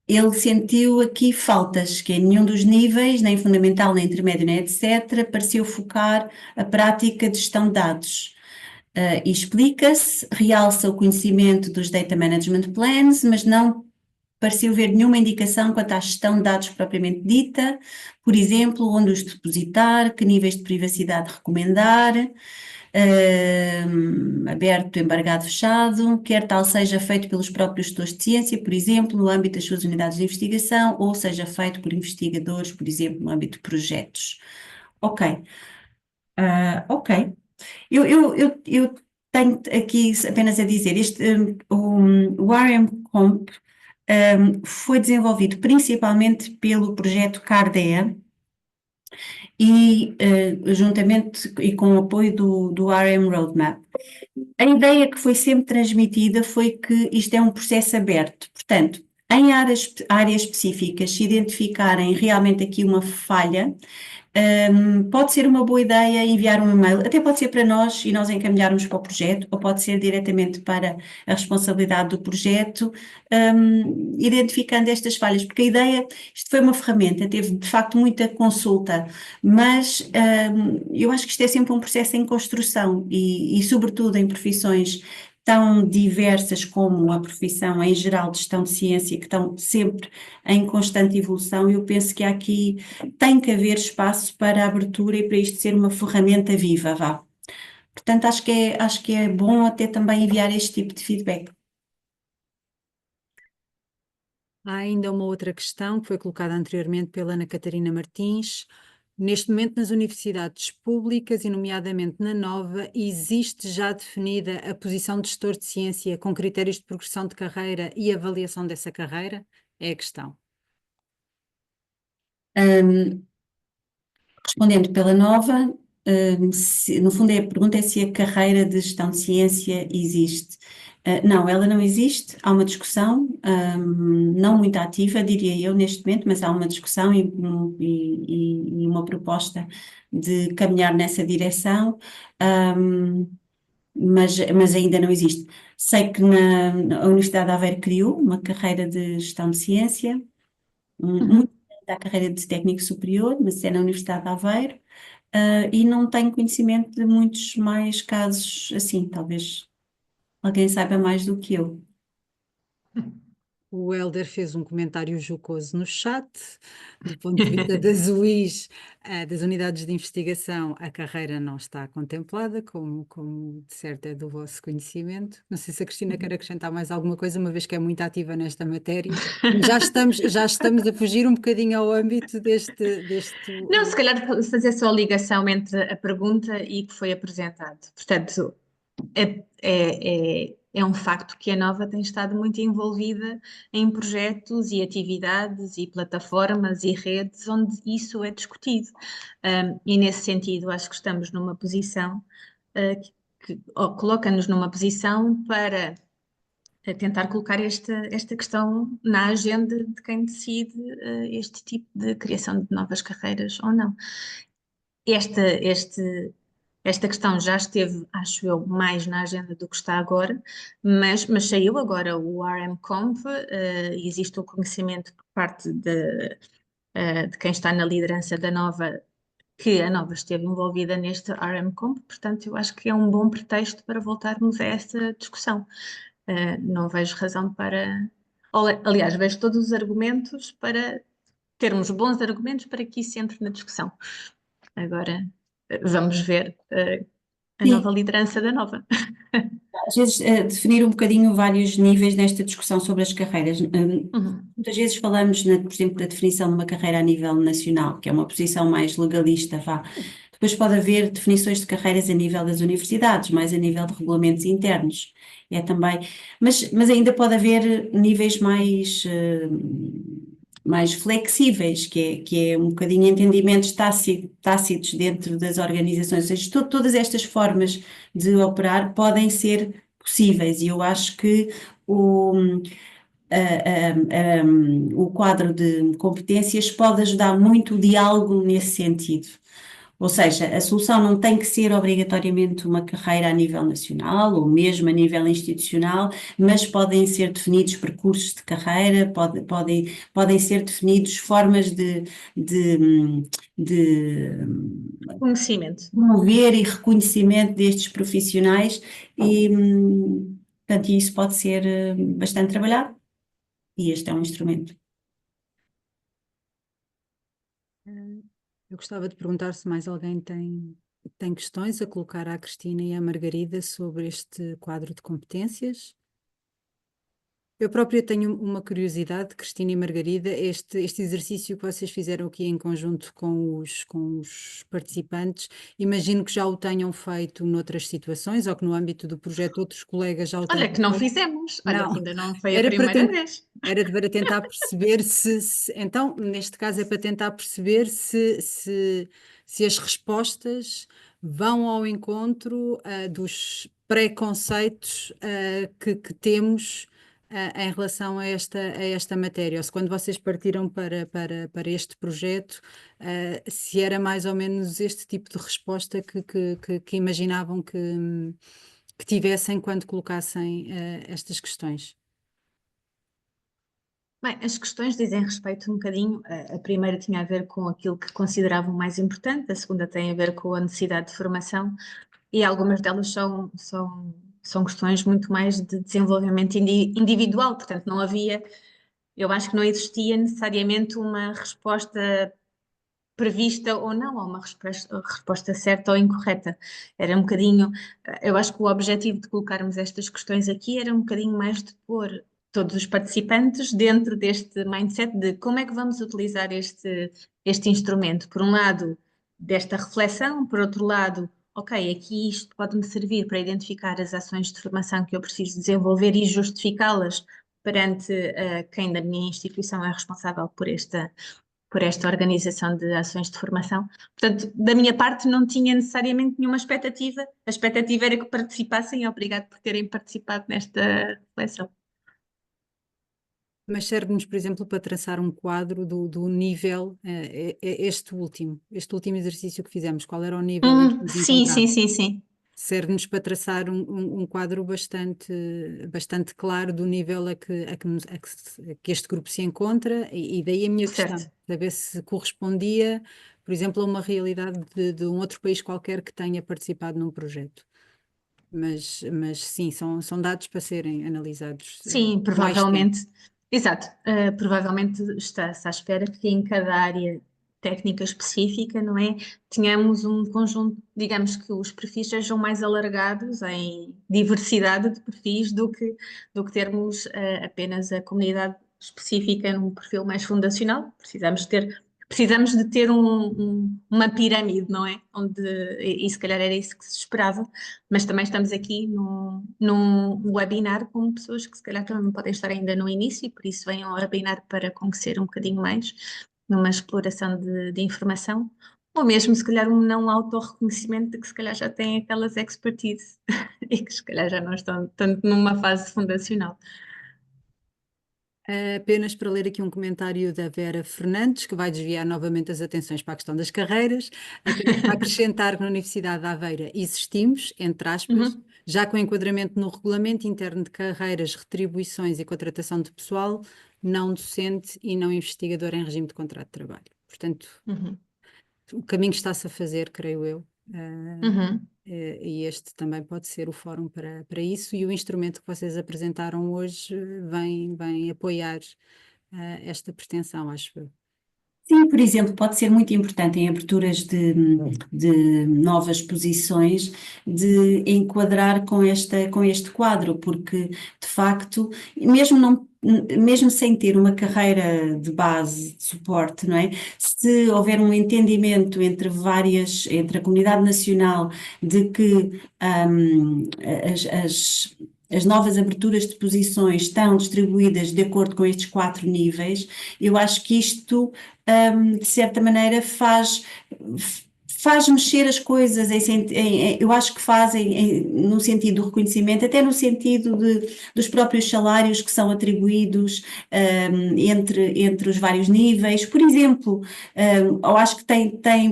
ele sentiu aqui faltas, que em nenhum dos níveis, nem fundamental, nem intermédio, nem etc., pareceu focar a prática de gestão de dados. E explica-se, realça o conhecimento dos Data Management Plans, mas não pareceu haver nenhuma indicação quanto à gestão de dados propriamente dita, por exemplo, onde os depositar, que níveis de privacidade recomendar, aberto, embargado, fechado, quer tal seja feito pelos próprios gestores de ciência, por exemplo, no âmbito das suas unidades de investigação, ou seja feito por investigadores, por exemplo, no âmbito de projetos. Ok. Ok. Eu tenho aqui apenas a dizer, o RM-Comp foi desenvolvido principalmente pelo projeto Cardea e juntamente e com o apoio do RM Roadmap. A ideia que foi sempre transmitida foi que isto é um processo aberto, portanto, em áreas específicas, se identificarem realmente aqui uma falha, pode ser uma boa ideia enviar um e-mail, até pode ser para nós e nós encaminharmos para o projeto, ou pode ser diretamente para a responsabilidade do projeto, identificando estas falhas, porque a ideia, isto foi uma ferramenta, teve de facto muita consulta, mas eu acho que isto é sempre um processo em construção e sobretudo em profissões tão diversas como a profissão em geral de gestão de ciência, que estão sempre em constante evolução, eu penso que aqui tem que haver espaço para a abertura e para isto ser uma ferramenta viva, vá. Portanto, acho que é bom até também enviar este tipo de feedback. Há ainda uma outra questão que foi colocada anteriormente pela Ana Catarina Martins. Neste momento, nas universidades públicas, e nomeadamente na Nova, existe já definida a posição de gestor de ciência com critérios de progressão de carreira e avaliação dessa carreira? É a questão. Respondendo pela Nova, no fundo a pergunta é se a carreira de gestão de ciência existe. Não, ela não existe, há uma discussão, não muito ativa, diria eu, neste momento, mas há uma discussão e uma proposta de caminhar nessa direção, mas ainda não existe. Sei que a Universidade de Aveiro criou uma carreira de gestão de ciência, muito da carreira de técnico superior, mas é na Universidade de Aveiro, e não tenho conhecimento de muitos mais casos assim, talvez alguém saiba mais do que eu. O Helder fez um comentário jocoso no chat, do ponto de vista das UIs, das unidades de investigação, a carreira não está contemplada, como de certo é do vosso conhecimento. Não sei se a Cristina quer acrescentar mais alguma coisa, uma vez que é muito ativa nesta matéria. Já estamos a fugir um bocadinho ao âmbito deste. Não, se calhar fazer só a ligação entre a pergunta e o que foi apresentado. Portanto, é um facto que a Nova tem estado muito envolvida em projetos e atividades e plataformas e redes onde isso é discutido. E nesse sentido, acho que estamos numa posição coloca-nos numa posição para tentar colocar esta questão na agenda de quem decide este tipo de criação de novas carreiras ou não. Esta, este, esta questão já esteve, acho eu, mais na agenda do que está agora, mas saiu agora o RMComp, e existe o conhecimento por parte de quem está na liderança da Nova, que a Nova esteve envolvida neste RMComp, portanto, eu acho que é um bom pretexto para voltarmos a essa discussão. Não vejo razão para. Aliás, vejo todos os argumentos para termos bons argumentos para que isso entre na discussão. Agora, vamos ver a Sim. nova liderança da Nova. Às vezes, definir um bocadinho vários níveis nesta discussão sobre as carreiras. Muitas vezes falamos, por exemplo, da definição de uma carreira a nível nacional, que é uma posição mais legalista, vá. Depois pode haver definições de carreiras a nível das universidades, mais a nível de regulamentos internos. É também, mas ainda pode haver níveis mais flexíveis, que é um bocadinho entendimentos tácitos dentro das organizações. Ou seja, todas estas formas de operar podem ser possíveis, e eu acho que o quadro de competências pode ajudar muito o diálogo nesse sentido. Ou seja, a solução não tem que ser obrigatoriamente uma carreira a nível nacional ou mesmo a nível institucional, mas podem ser definidos percursos de carreira, podem ser definidos formas de Conhecimento. promover e reconhecimento destes profissionais e, portanto, isso pode ser bastante trabalhado, e este é um instrumento. Eu gostava de perguntar se mais alguém tem questões a colocar à Cristina e à Margarida sobre este quadro de competências. Eu própria tenho uma curiosidade, Cristina e Margarida, este exercício que vocês fizeram aqui em conjunto com os participantes, imagino que já o tenham feito noutras situações ou que no âmbito do projeto outros colegas já o tenham Olha, que não feito. fizemos. Olha, Não. que ainda não foi a Era para primeira vez. Era para tentar perceber então, neste caso é para tentar perceber se as respostas vão ao encontro dos preconceitos que temos em relação a esta matéria, ou se quando vocês partiram para este projeto, se era mais ou menos este tipo de resposta que imaginavam que tivessem quando colocassem estas questões. Bem, as questões dizem respeito um bocadinho. A primeira tinha a ver com aquilo que consideravam mais importante, a segunda tem a ver com a necessidade de formação, e algumas delas são questões muito mais de desenvolvimento individual, portanto, não havia, eu acho que não existia necessariamente uma resposta prevista ou não, ou uma resposta certa ou incorreta. Era um bocadinho, eu acho que o objetivo de colocarmos estas questões aqui era um bocadinho mais de pôr todos os participantes dentro deste mindset de como é que vamos utilizar este instrumento. Por um lado, desta reflexão, por outro lado, ok, aqui isto pode-me servir para identificar as ações de formação que eu preciso desenvolver e justificá-las perante quem da minha instituição é responsável por esta organização de ações de formação. Portanto, da minha parte não tinha necessariamente nenhuma expectativa. A expectativa era que participassem e obrigado por terem participado nesta reflexão. Mas serve-nos, por exemplo, para traçar um quadro do nível, este último exercício que fizemos, qual era o nível em que nos Sim, sim, encontrávamos? sim, sim. serve-nos para traçar um quadro bastante claro do nível a que este grupo se encontra, e daí a minha questão, Certo. saber se correspondia, por exemplo, a uma realidade de um outro país qualquer que tenha participado num projeto. Mas sim, são dados para serem analisados Sim, com mais tempo. provavelmente, exato, provavelmente está-se à espera que em cada área técnica específica, não é, tenhamos um conjunto, digamos que os perfis sejam mais alargados em diversidade de perfis do que termos apenas a comunidade específica num perfil mais fundacional. Precisamos de ter uma pirâmide, não é? E se calhar era isso que se esperava, mas também estamos aqui num webinar com pessoas que se calhar também podem estar ainda no início e por isso venham ao webinar para conhecer um bocadinho mais numa exploração de informação, ou mesmo se calhar um não autorreconhecimento de que se calhar já têm aquelas expertise e que se calhar já não estão tanto numa fase fundacional. Apenas para ler aqui um comentário da Vera Fernandes, que vai desviar novamente as atenções para a questão das carreiras, apenas para acrescentar que na Universidade de Aveira existimos, entre aspas, Uhum, já com enquadramento no Regulamento Interno de Carreiras, Retribuições e Contratação de Pessoal, não docente e não investigador em regime de contrato de trabalho. Portanto, uhum, o caminho está-se a fazer, creio eu. uhum. E este também pode ser o fórum para isso, e o instrumento que vocês apresentaram hoje vem apoiar esta pretensão, acho eu. Sim, por exemplo, pode ser muito importante em aberturas de novas posições de enquadrar com este quadro, porque de facto, mesmo sem ter uma carreira de base, de suporte, não é? Se houver um entendimento entre a comunidade nacional de que as novas aberturas de posições estão distribuídas de acordo com estes 4 níveis, eu acho que isto de certa maneira faz mexer as coisas, eu acho que fazem no sentido do reconhecimento, até no sentido dos próprios salários que são atribuídos entre os vários níveis. Por exemplo, eu acho que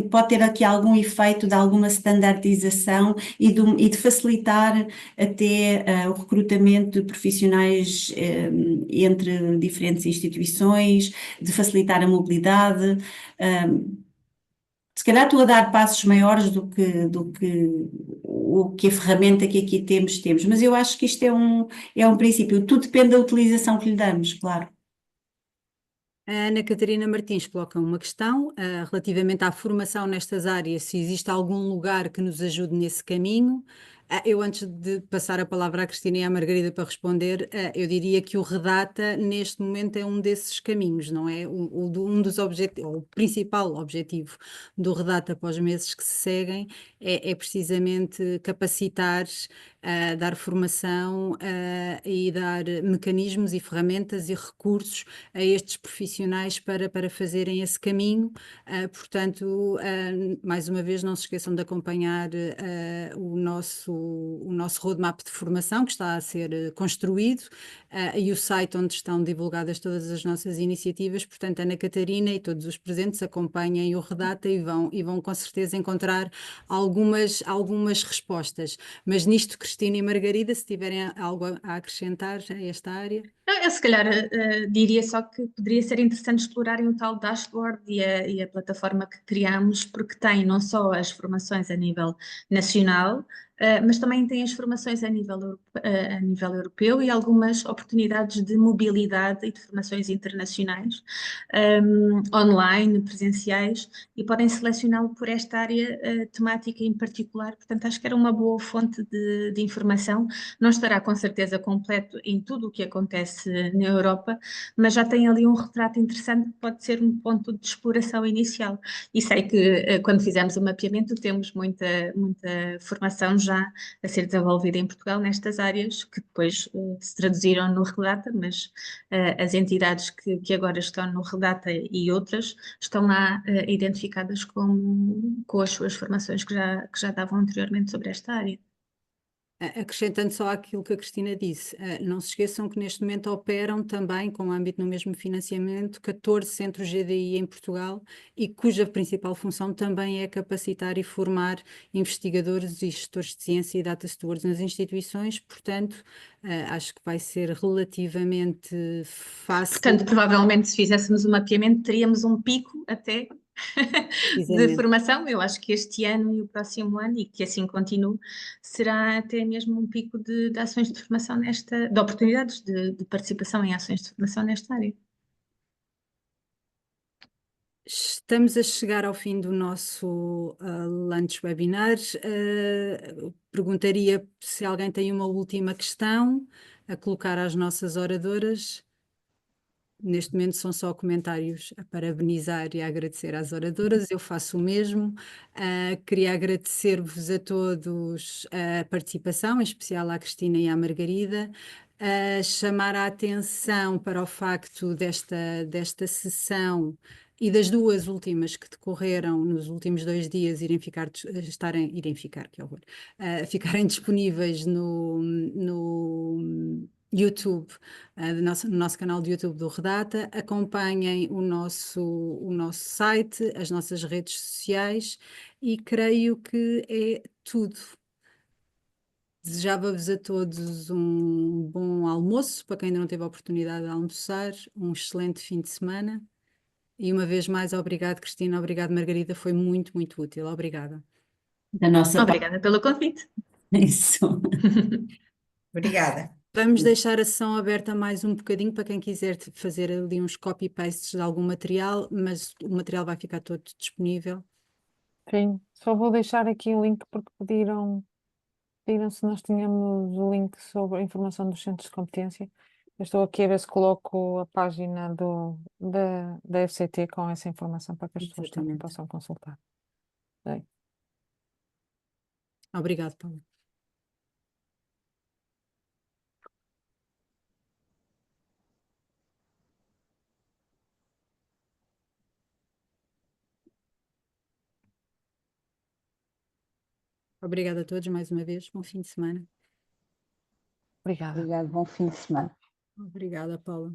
pode ter aqui algum efeito de alguma standardização e de facilitar até o recrutamento de profissionais entre diferentes instituições, de facilitar a mobilidade. Se calhar estou a dar passos maiores do que a ferramenta que aqui temos, mas eu acho que isto é um princípio. Tudo depende da utilização que lhe damos, claro. A Ana Catarina Martins coloca uma questão relativamente à formação nestas áreas, se existe algum lugar que nos ajude nesse caminho. Eu, antes de passar a palavra à Cristina e à Margarida para responder, eu diria que o Redata, neste momento, é um desses caminhos, não é? Um dos objetivos, o principal objetivo do Redata para os meses que se seguem é precisamente capacitar, dar formação e dar mecanismos e ferramentas e recursos a estes profissionais para fazerem esse caminho. Portanto, mais uma vez, não se esqueçam de acompanhar o nosso roadmap de formação que está a ser construído, e o site onde estão divulgadas todas as nossas iniciativas. Portanto, Ana Catarina e todos os presentes acompanhem o Redata e vão com certeza encontrar algumas respostas. Mas nisto, Cristina e Margarida, se tiverem algo a acrescentar a esta área. Eu se calhar diria só que poderia ser interessante explorarem o tal dashboard e a plataforma que criamos, porque tem não só as formações a nível nacional, mas também tem as formações a nível europeu e algumas oportunidades de mobilidade e de formações internacionais, online, presenciais, e podem selecioná-lo por esta área temática em particular. Portanto, acho que era uma boa fonte de informação. Não estará com certeza completo em tudo o que acontece na Europa, mas já tem ali um retrato interessante que pode ser um ponto de exploração inicial. E sei que quando fizemos o mapeamento temos muita formação já a ser desenvolvida em Portugal nestas áreas, que depois se traduziram no Redata, mas as entidades que agora estão no Redata e outras estão lá identificadas com as suas formações que já davam anteriormente sobre esta área. Acrescentando só aquilo que a Cristina disse, não se esqueçam que neste momento operam também, com âmbito no mesmo financiamento, 14 centros GDI em Portugal e cuja principal função também é capacitar e formar investigadores e gestores de ciência e data stewards nas instituições, portanto, acho que vai ser relativamente fácil. Portanto, provavelmente, se fizéssemos um mapeamento, teríamos um pico até de Precisamente. formação. Eu acho que este ano e o próximo ano, e que assim continue, será até mesmo um pico de ações de formação de oportunidades de participação em ações de formação nesta área. Estamos a chegar ao fim do nosso lunch webinar. Perguntaria se alguém tem uma última questão a colocar às nossas oradoras. Neste momento são só comentários a parabenizar e a agradecer às oradoras, eu faço o mesmo. Queria agradecer-vos a todos a participação, em especial à Cristina e à Margarida, chamar a atenção para o facto desta sessão e das duas últimas que decorreram nos últimos 2 dias que horror, ficarem disponíveis no YouTube, no nosso canal de YouTube do Redata. Acompanhem o nosso site, as nossas redes sociais e creio que é tudo. Desejava-vos a todos um bom almoço, para quem ainda não teve a oportunidade de almoçar, um excelente fim de semana. E uma vez mais, obrigado, Cristina, obrigado, Margarida, foi muito, muito útil. Obrigada. Da nossa parte, Obrigada pelo convite. isso. Obrigada. Vamos deixar a sessão aberta mais um bocadinho para quem quiser fazer ali uns copy-pastes de algum material, mas o material vai ficar todo disponível. Sim, só vou deixar aqui o link porque pediram se nós tínhamos o link sobre a informação dos centros de competência. Eu estou aqui a ver se coloco a página da FCT com essa informação para que as pessoas também Exatamente. possam consultar. Bem, Obrigado, Paula. Obrigada a todos mais uma vez. Bom fim de semana. obrigada. Obrigado, bom fim de semana. Obrigada, Paula.